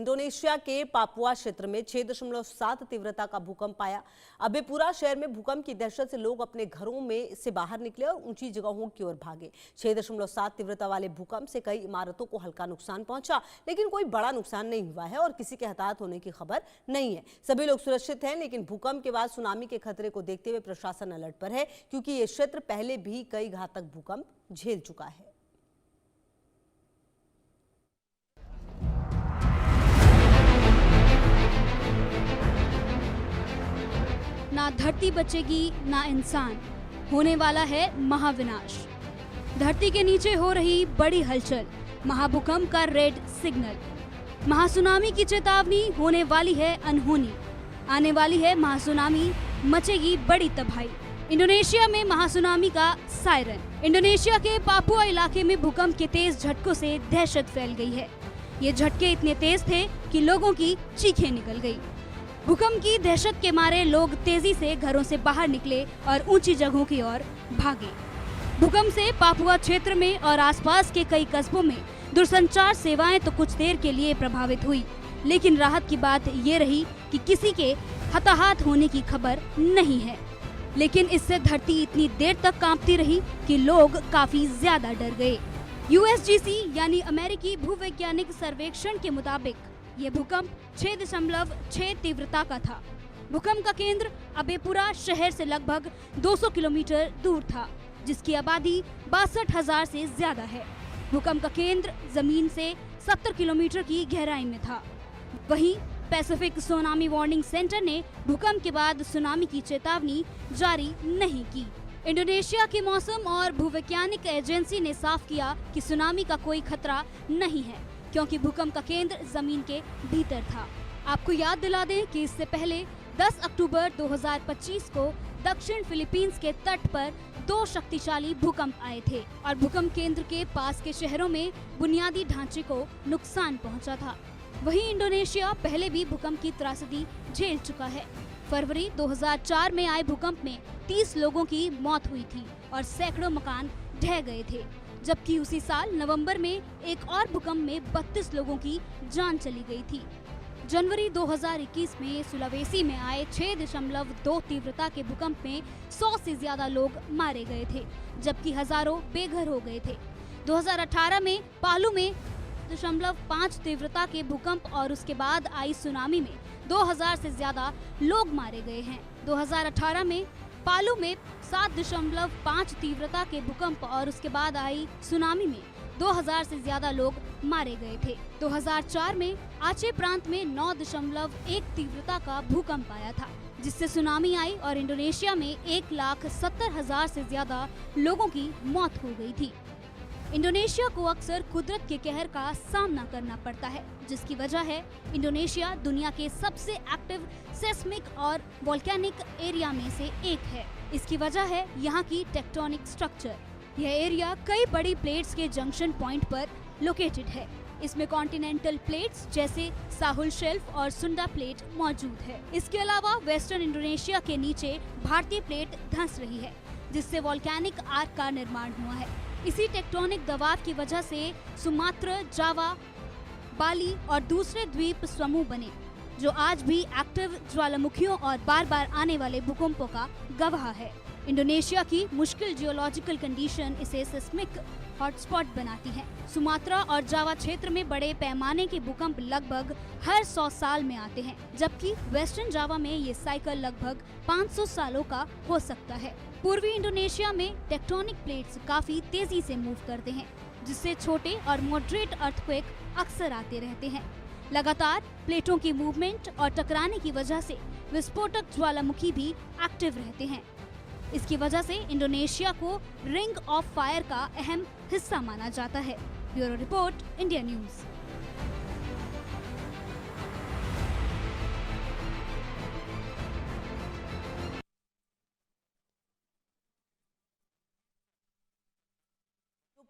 Indonesia के Papua क्षेत्र में 6.7 तीव्रता का भूकंप आया। अबेपुरा शहर में भूकंप की दहशत से लोग अपने घरों में से बाहर निकले और ऊंची जगहों की ओर भागे। 6.7 तीव्रता वाले भूकंप से कई इमारतों को हल्का नुकसान पहुंचा, लेकिन कोई बड़ा नुकसान नहीं हुआ है और किसी के हताहत होने की खबर नहीं है। सभी लोग सुरक्षित हैं, लेकिन भूकंप के बाद सुनामी के खतरे को देखते हुए प्रशासन अलर्ट पर है, क्योंकि ये क्षेत्र पहले भी कई घातक भूकंप झेल चुका है। ना धरती बचेगी ना इंसान, होने वाला है महाविनाश। धरती के नीचे हो रही बड़ी हलचल, महाभूकंप का रेड सिग्नल, महासुनामी की चेतावनी, होने वाली है अनहोनी, आने वाली है महासुनामी, मचेगी बड़ी तबाही। इंडोनेशिया में महासुनामी का सायरन। इंडोनेशिया के पापुआ इलाके में भूकंप के तेज झटकों से दहशत फैल गई है। ये झटके इतने तेज थे कि लोगों की चीखें निकल गई। भूकंप की दहशत के मारे लोग तेजी से घरों से बाहर निकले और ऊंची जगहों की ओर भागे। भूकंप से पापुआ क्षेत्र में और आसपास के कई कस्बों में दूरसंचार सेवाएं तो कुछ देर के लिए प्रभावित हुई, लेकिन राहत की बात ये रही कि किसी के हताहत होने की खबर नहीं है। लेकिन इससे धरती इतनी देर तक कांपती रही कि लोग काफी ज्यादा डर गए। USGC यानी अमेरिकी भूवैज्ञानिक सर्वेक्षण के मुताबिक ये भूकंप 6.6 तीव्रता का था। भूकंप का केंद्र अबेपुरा शहर से लगभग 200 किलोमीटर दूर था, जिसकी आबादी 62,000 से ज्यादा है। भूकंप का केंद्र जमीन से 70 किलोमीटर की गहराई में था। वहीं पैसिफिक सुनामी वार्निंग सेंटर ने भूकंप के बाद सुनामी की चेतावनी जारी नहीं की। इंडोनेशिया की मौसम और भूवैज्ञानिक एजेंसी ने साफ किया कि सुनामी का कोई खतरा नहीं है, क्योंकि भूकंप का केंद्र जमीन के भीतर था। आपको याद दिला दें कि इससे पहले 10 अक्टूबर 2025 को दक्षिण फिलीपींस के तट पर 2 शक्तिशाली भूकंप आए थे और भूकंप केंद्र के पास के शहरों में बुनियादी ढांचे को नुकसान पहुंचा था। वहीं इंडोनेशिया पहले भी भूकंप की त्रासदी झेल चुका है। फरवरी 2004 में आए भूकंप में 30 लोगों की मौत हुई थी और सैकड़ों मकान ढह गए थे, जबकि उसी साल नवंबर में एक और भूकंप में 32 लोगों की जान चली गई थी। जनवरी 2021 में सुलावेसी में आए 6.2 तीव्रता के भूकंप में 100 से ज्यादा लोग मारे गए थे, जबकि हजारों बेघर हो गए थे। 2018 में पालू में 5 तीव्रता के भूकंप और उसके बाद आई सुनामी में 2000 से ज्यादा लोग मारे गए हैं। 2018 में पालू में 7.5 तीव्रता के भूकंप और उसके बाद आई सुनामी में 2000 से ज्यादा लोग मारे गए थे। 2004 में आचे प्रांत में 9.1 तीव्रता का भूकंप आया था, जिससे सुनामी आई और इंडोनेशिया में 1,70,000 से ज्यादा लोगों की मौत हो गई थी। इंडोनेशिया को अक्सर कुदरत के कहर का सामना करना पड़ता है, जिसकी वजह है इंडोनेशिया दुनिया के सबसे एक्टिव सेस्मिक और वोल्केनिक एरिया में से एक है। इसकी वजह है यहाँ की टेक्टोनिक स्ट्रक्चर। यह एरिया कई बड़ी प्लेट्स के जंक्शन पॉइंट पर लोकेटेड है। इसमें कॉन्टिनेंटल प्लेट्स जैसे साहुल शेल्फ और सुंडा प्लेट मौजूद है। इसके अलावा वेस्टर्न इंडोनेशिया के नीचे भारतीय प्लेट धंस रही है, जिससे वोल्केनिक आर्क का निर्माण हुआ है। इसी टेक्टोनिक दबाव की वजह से सुमात्रा, जावा, बाली और दूसरे द्वीप समूह बने, जो आज भी एक्टिव ज्वालामुखियों और बार बार आने वाले भूकंपों का गवाह है। इंडोनेशिया की मुश्किल जियोलॉजिकल कंडीशन इसे सिस्मिक हॉटस्पॉट बनाती है। सुमात्रा और जावा क्षेत्र में बड़े पैमाने के भूकंप लगभग हर 100 साल में आते हैं, जबकि वेस्टर्न जावा में ये साइकिल लगभग 500 सालों का हो सकता है। पूर्वी इंडोनेशिया में टेक्टोनिक प्लेट्स काफी तेजी से मूव करते हैं, जिससे छोटे और मॉडरेट अर्थक्वेक अक्सर आते रहते हैं। लगातार प्लेटों की मूवमेंट और टकराने की वजह से विस्फोटक ज्वालामुखी भी एक्टिव रहते हैं। इसकी वजह से इंडोनेशिया को रिंग ऑफ फायर का अहम हिस्सा माना जाता है। Bureau report, India news.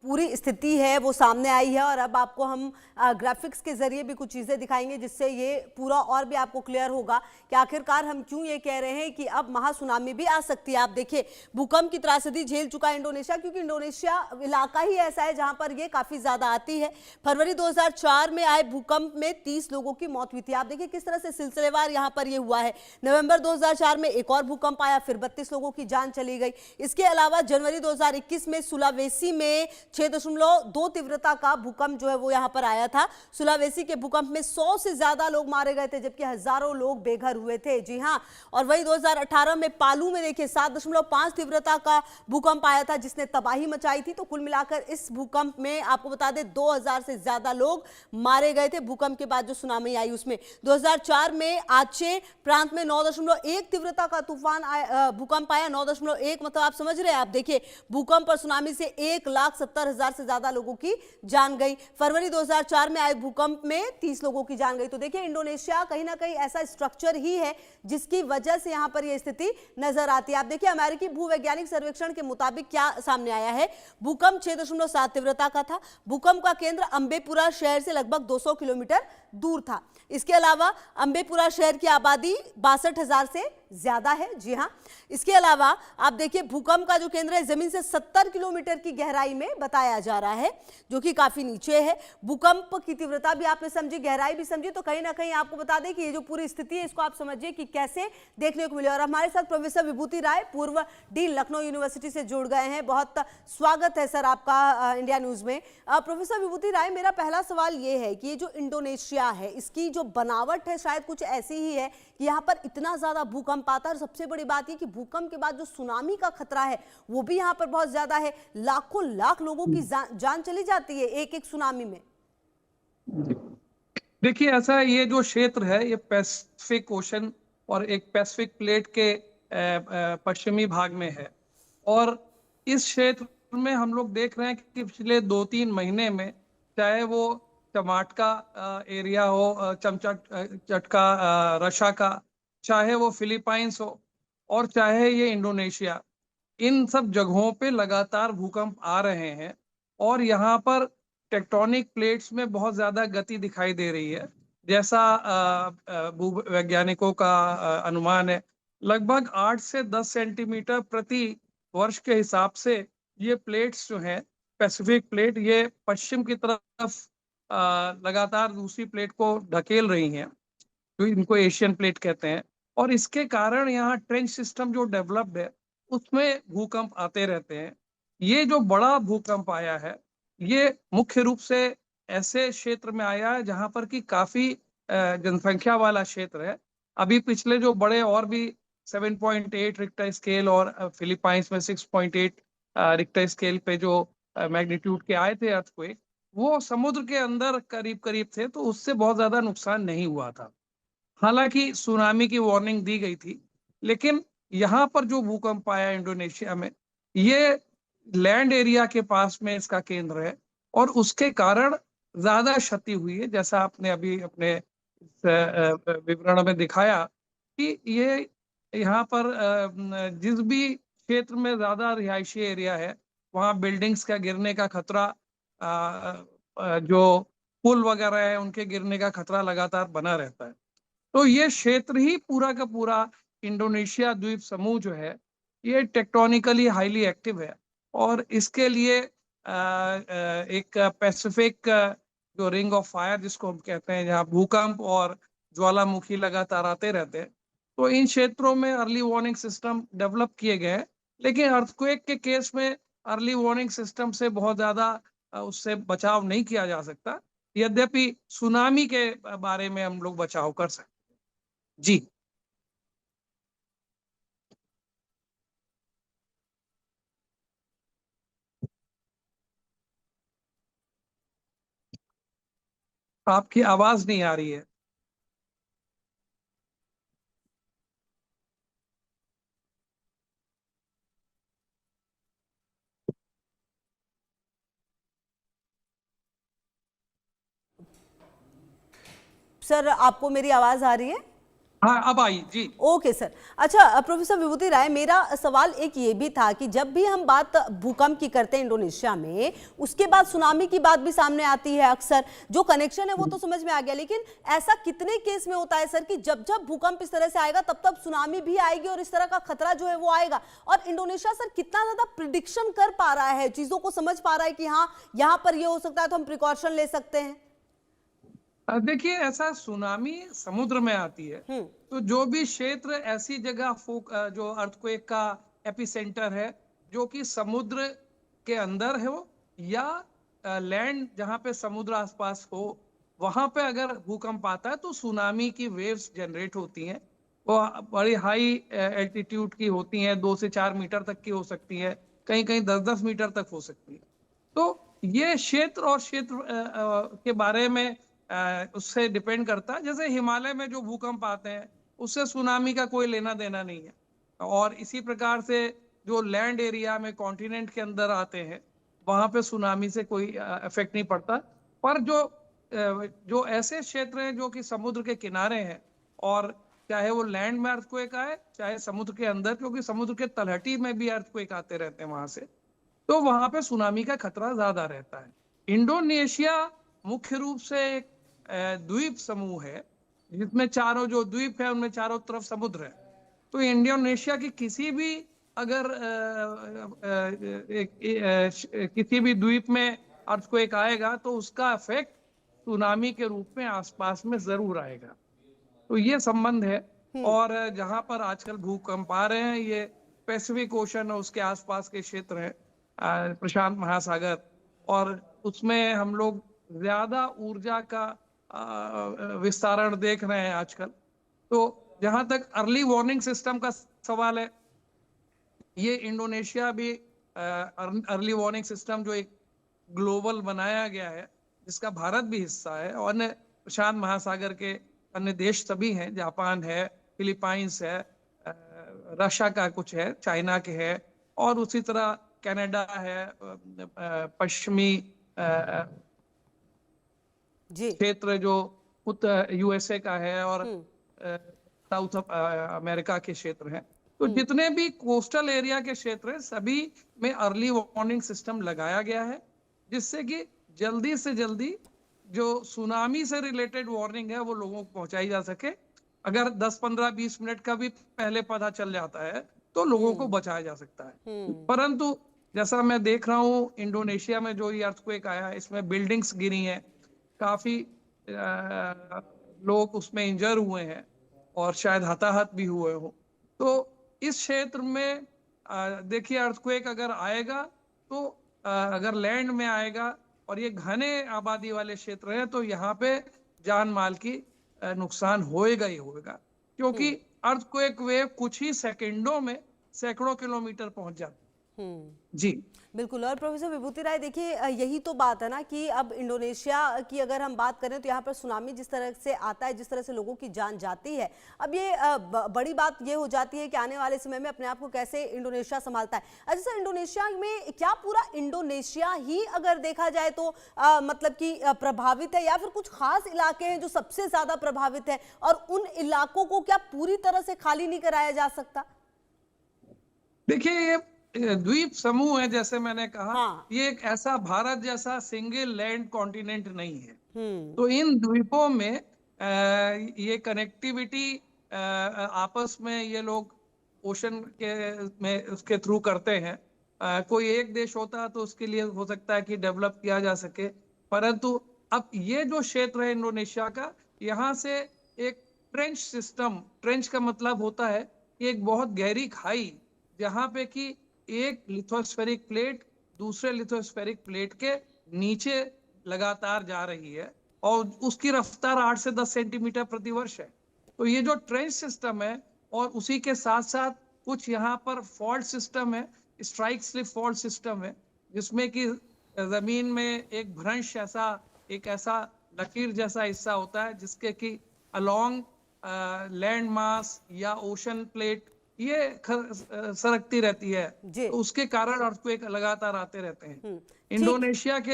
पूरी स्थिति है वो सामने आई है और अब आपको हम ग्राफिक्स के जरिए भी कुछ चीजें दिखाएंगे जिससे ये पूरा और भी आपको क्लियर होगा कि आखिरकार हम क्यों ये कह रहे हैं कि अब महासुनामी भी आ सकती है। आप देखिए, भूकंप की त्रासदी झेल चुका है इंडोनेशिया, क्योंकि इंडोनेशिया इलाका ही ऐसा है जहां पर ये काफी ज्यादा आती है। फरवरी 2004 में आए भूकंप में 30 लोगों की मौत हुई थी। आप देखिए किस तरह से सिलसिलेवार यहाँ पर ये हुआ है। नवंबर 2004 में एक और भूकंप आया, फिर 32 लोगों की जान चली गई। इसके अलावा जनवरी 2021 में सुलावेसी में 6.2 तीव्रता का भूकंप जो है वो यहां पर आया था। सुलावेसी के भूकंप में 100 से ज्यादा लोग मारे गए थे, जबकि हजारों लोग बेघर हुए थे। जी हां, और वही 2018 में पालू में देखिए 7.5 तीव्रता का भूकंप आया था, जिसने तबाही मचाई थी। तो कुल मिलाकर इस भूकंप में आपको बता दें 2000 से ज्यादा लोग मारे गए थे। भूकंप के बाद जो सुनामी आई उसमें 2004 में आचे प्रांत में 9.1 तीव्रता का भूकंप आया। 9.1 मतलब आप समझ रहे हैं। आप देखिए, भूकंप और सुनामी से 1,70,000 से ज्यादा लोगों की जान गई। फरवरी 2004 में आए भूकंप में 30 लोगों की जान गई। तो देखिए, इंडोनेशिया कहीं ना कहीं ऐसा स्ट्रक्चर ही है जिसकी वजह से यहां पर यह स्थिति नजर आती है। आप देखिए, अमेरिकी भूवैज्ञानिक सर्वेक्षण के मुताबिक क्या सामने आया है। भूकंप 6.7 तीव्रता का था। भूकंप का केंद्र अंबेपुरा शहर से लगभग 200 किलोमीटर दूर था। इसके अलावा अंबेपुरा शहर की आबादी 62,000 से ज्यादा है। जी हां, इसके अलावा आप देखिए, भूकंप का जो केंद्र है जमीन से 70 किलोमीटर की गहराई में बताया जा रहा है, जो कि काफी नीचे है। भूकंप की तीव्रता भी आपने समझी, गहराई भी समझी, तो कहीं ना कहीं आपको बता दें कि ये जो पूरी स्थिति है इसको आप समझिए कि कैसे देखने को मिले। और हमारे साथ प्रोफेसर विभूति राय, पूर्व डीन, लखनऊ यूनिवर्सिटी से जुड़ गए हैं। बहुत स्वागत है सर आपका इंडिया न्यूज में। प्रोफेसर विभूति राय, मेरा पहला सवाल ये है कि ये जो इंडोनेशिया है इसकी जो बनावट है शायद कुछ ऐसी ही है कि यहाँ पर इतना ज्यादा भूकंप आता है। और सबसे बड़ी बात ये कि भूकंप के बाद जो सुनामी का खतरा है वो भी यहाँ पर बहुत ज्यादा है। लाखों लाख लोगों की जान चली जाती है एक एक सुनामी में। देखिए, ऐसा ये जो क्षेत्र है ये पैसिफिक ओशन और एक पैसिफिक प्लेट के पश्चिमी भाग में है। और इस क्षेत्र में हम लोग देख रहे हैं कि पिछले 2-3 महीने में, चाहे वो टमाटका एरिया हो, चटका रशा का, चाहे वो फिलीपाइंस हो और चाहे ये इंडोनेशिया, इन सब जगहों पे लगातार भूकंप आ रहे हैं। और यहाँ पर टेक्टोनिक प्लेट्स में बहुत ज्यादा गति दिखाई दे रही है। जैसा भूवैज्ञानिकों का अनुमान है, लगभग 8 से 10 सेंटीमीटर प्रति वर्ष के हिसाब से ये प्लेट्स जो हैं, पैसिफिक प्लेट, ये पश्चिम की तरफ लगातार दूसरी प्लेट को ढकेल रही हैं, जो इनको एशियन प्लेट कहते हैं। और इसके कारण यहाँ ट्रेंच सिस्टम जो डेवलप्ड है उसमें भूकंप आते रहते हैं। ये जो बड़ा भूकंप आया है ये मुख्य रूप से ऐसे क्षेत्र में आया है जहां पर कि काफी जनसंख्या वाला क्षेत्र है। अभी पिछले जो बड़े और भी 7.8 रिक्टर स्केल और फिलीपाइंस में 6.8 रिक्टर स्केल पे जो मैग्नीट्यूड के आए थे अर्थक्वेक, वो समुद्र के अंदर करीब करीब थे, तो उससे बहुत ज्यादा नुकसान नहीं हुआ था। हालांकि सुनामी की वार्निंग दी गई थी, लेकिन यहाँ पर जो भूकंप आया इंडोनेशिया में, ये लैंड एरिया के पास में इसका केंद्र है और उसके कारण ज्यादा क्षति हुई है। जैसा आपने अभी अपने विवरण में दिखाया कि ये यहाँ पर जिस भी क्षेत्र में ज्यादा रिहायशी एरिया है वहाँ बिल्डिंग्स का गिरने का खतरा, जो पुल वगैरह है उनके गिरने का खतरा लगातार बना रहता है। तो ये क्षेत्र ही पूरा का पूरा इंडोनेशिया द्वीप समूह जो है ये टेक्टोनिकली हाईली एक्टिव है। और इसके लिए एक पैसिफिक जो रिंग ऑफ फायर जिसको हम कहते हैं, जहाँ भूकंप और ज्वालामुखी लगातार आते रहते हैं, तो इन क्षेत्रों में अर्ली वार्निंग सिस्टम डेवलप किए गए हैं। लेकिन अर्थक्वेक के केस में अर्ली वार्निंग सिस्टम से बहुत ज्यादा उससे बचाव नहीं किया जा सकता, यद्यपि सुनामी के बारे में हम लोग बचाव कर सकते हैं। जी, आपकी आवाज नहीं आ रही है। सर, आपको मेरी आवाज आ रही है? हाँ, अब आई जी। Okay sir. अच्छा प्रोफेसर विभूति राय, मेरा सवाल एक ये भी था कि जब भी हम बात भूकंप की करते हैं इंडोनेशिया में, उसके बाद सुनामी की बात भी सामने आती है अक्सर। जो कनेक्शन है वो तो समझ में आ गया, लेकिन ऐसा कितने केस में होता है सर कि जब जब भूकंप इस तरह से आएगा तब तब सुनामी भी आएगी और इस तरह का खतरा जो है वो आएगा? और इंडोनेशिया सर कितना ज्यादा प्रिडिक्शन कर पा रहा है, चीजों को समझ पा रहा है कि हाँ यहाँ पर ये हो सकता है तो हम प्रिकॉशन ले सकते हैं? देखिए, ऐसा सुनामी समुद्र में आती है, तो जो भी क्षेत्र ऐसी जगह जो अर्थक्वेक का एपिसेंटर है, जो कि समुद्र के अंदर हो या लैंड जहां पे समुद्र आसपास हो, वहां पे अगर भूकंप आता है तो सुनामी की वेव्स जनरेट होती हैं। वो बड़ी हाई एल्टीट्यूड की होती हैं, 2 से 4 मीटर तक की हो सकती है, कहीं कहीं 10-10 मीटर तक हो सकती है। तो ये क्षेत्र और क्षेत्र के बारे में उससे डिपेंड करता है। जैसे हिमालय में जो भूकंप आते हैं उससे सुनामी का कोई लेना देना नहीं है, और इसी प्रकार से जो लैंड एरिया में कॉन्टिनेंट के अंदर आते हैं वहां पे सुनामी से कोई इफेक्ट नहीं पड़ता। पर जो ऐसे क्षेत्र हैं जो कि समुद्र के किनारे हैं, और चाहे वो लैंड में अर्थक्वेक आए चाहे समुद्र के अंदर, क्योंकि समुद्र के तलहटी में भी अर्थक्वेक आते रहते हैं वहां से, तो वहां पे सुनामी का खतरा ज्यादा रहता है। इंडोनेशिया मुख्य रूप से एक द्वीप समूह है, जिसमें चारों जो द्वीप है उनमें चारों तरफ समुद्र है। तो इंडोनेशिया की किसी भी अगर किसी भी द्वीप में अर्थक्वेक आएगा तो उसका इफेक्ट सुनामी के रूप में आसपास में जरूर आएगा। तो ये संबंध है। और जहां पर आजकल भूकंप आ रहे हैं ये पैसिफिक ओशन और उसके आसपास के क्षेत्र हैं, प्रशांत महासागर, और उसमें हम लोग ज्यादा ऊर्जा का विस्तारण देख रहे हैं आजकल। तो जहां तक अर्ली वार्निंग सिस्टम का सवाल है, ये इंडोनेशिया भी अर्ली वार्निंग सिस्टम जो एक ग्लोबल बनाया गया है, जिसका भारत भी हिस्सा है, और अन्य प्रशांत महासागर के अन्य देश सभी हैं, जापान है, फिलीपाइंस है, रशिया का कुछ है, चाइना के है, और उसी तरह कनाडा है, पश्चिमी क्षेत्र जो उत्तर यूएसए का है, और साउथ अमेरिका के क्षेत्र हैं। तो जितने भी कोस्टल एरिया के क्षेत्र हैं सभी में अर्ली वार्निंग सिस्टम लगाया गया है, जिससे कि जल्दी से जल्दी जो सुनामी से रिलेटेड वार्निंग है वो लोगों को पहुंचाई जा सके। अगर 10-15-20 मिनट का भी पहले पता चल जाता है तो लोगों को बचाया जा सकता है। परंतु जैसा मैं देख रहा हूँ इंडोनेशिया में जो ये अर्थक्वेक आया, इसमें बिल्डिंग्स गिरी हैं, काफी लोग उसमें इंजर हुए हैं और शायद हताहत भी हुए हो। तो इस क्षेत्र में देखिए, अर्थक्वेक अगर आएगा तो अगर लैंड में आएगा और ये घने आबादी वाले क्षेत्र हैं तो यहाँ पे जान माल की नुकसान होएगा ही होएगा, क्योंकि अर्थक्वेक वेव कुछ ही सेकंडों में सैकड़ों किलोमीटर पहुंच जाती है। जी बिल्कुल। और प्रोफेसर विभूति राय, देखिए यही तो बात है ना कि अब इंडोनेशिया की अगर हम बात करें तो यहाँ पर सुनामी जिस तरह से आता है, जिस तरह से लोगों की जान जाती है, अब ये बड़ी बात ये हो जाती है कि आने वाले समय में अपने आप को कैसे इंडोनेशिया संभालता है। अच्छा सर, इंडोनेशिया में क्या पूरा इंडोनेशिया ही अगर देखा जाए तो मतलब कि प्रभावित है, या फिर कुछ खास इलाके हैं जो सबसे ज्यादा प्रभावित है, और उन इलाकों को क्या पूरी तरह से खाली नहीं कराया जा सकता? देखिए, ये द्वीप समूह है, जैसे मैंने कहा। हाँ। ये एक ऐसा भारत जैसा सिंगल लैंड कॉन्टिनेंट नहीं है। तो इन द्वीपों में ये कनेक्टिविटी आपस में ये लोग ओशन के में उसके थ्रू करते हैं। कोई एक देश होता तो उसके लिए हो सकता है कि डेवलप किया जा सके, परंतु अब ये जो क्षेत्र है इंडोनेशिया का, यहाँ से एक ट्रेंच सिस्टम, ट्रेंच का मतलब होता है कि एक बहुत गहरी खाई, जहाँ पे कि एक लिथोस्फेरिक प्लेट दूसरे लिथोस्फेरिक प्लेट के नीचे लगातार जा रही है, और उसकी रफ्तार 8 से 10 सेंटीमीटर प्रति वर्ष है। तो ये जो ट्रेंच सिस्टम है, और उसी के साथ साथ कुछ यहाँ पर फॉल्ट सिस्टम है, स्ट्राइक स्लिप फॉल्ट सिस्टम है, जिसमें कि जमीन में एक भ्रंश ऐसा, एक ऐसा लकीर जैसा हिस्सा होता है जिसके कि अलोंग लैंड मास या ओशन प्लेट ये सरकती रहती है। तो उसके कारण अर्थक्वेक लगातार आते रहते हैं। इंडोनेशिया के